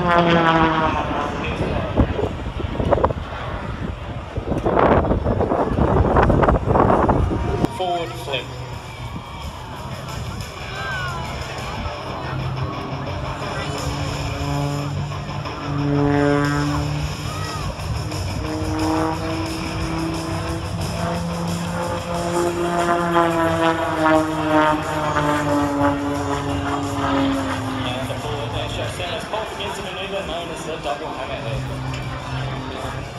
Forward flip. Known as the double hammerhead,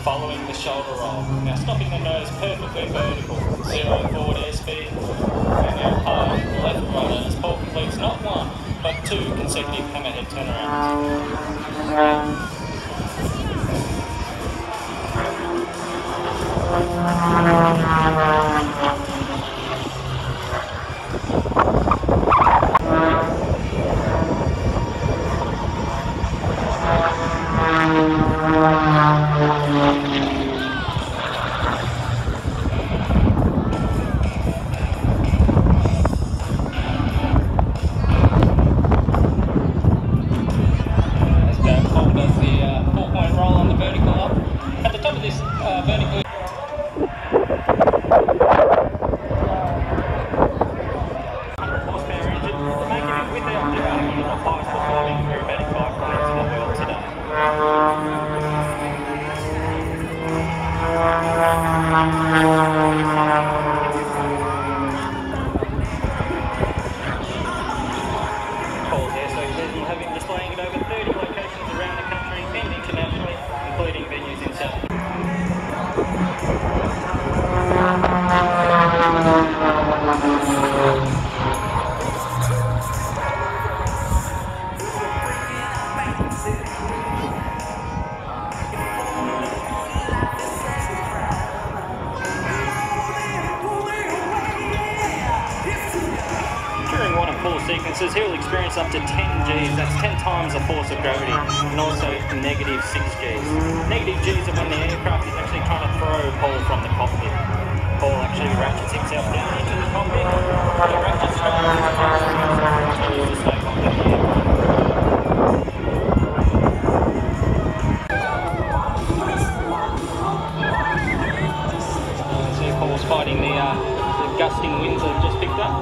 following the shoulder roll. Now stopping the nose perfectly vertical, 0 forward airspeed, and now high left rudder as Paul completes not one, but 2 consecutive hammerhead turnarounds. Displaying at over 30 locations around the country and internationally, including venues in South. During one of Paul's sequences, he will experience up to 10 Gs, that's 10 times the force of gravity, and also negative 6 Gs. Negative Gs are when the aircraft is actually trying to throw Paul from the cockpit. Paul actually ratchets himself down into the cockpit, he ratchets straight into the cockpit, to stay cockpit here. See Paul's fighting the gusting winds that have just picked up.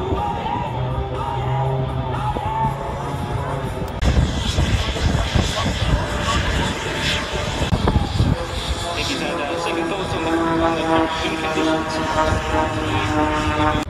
Second thoughts on the conditions.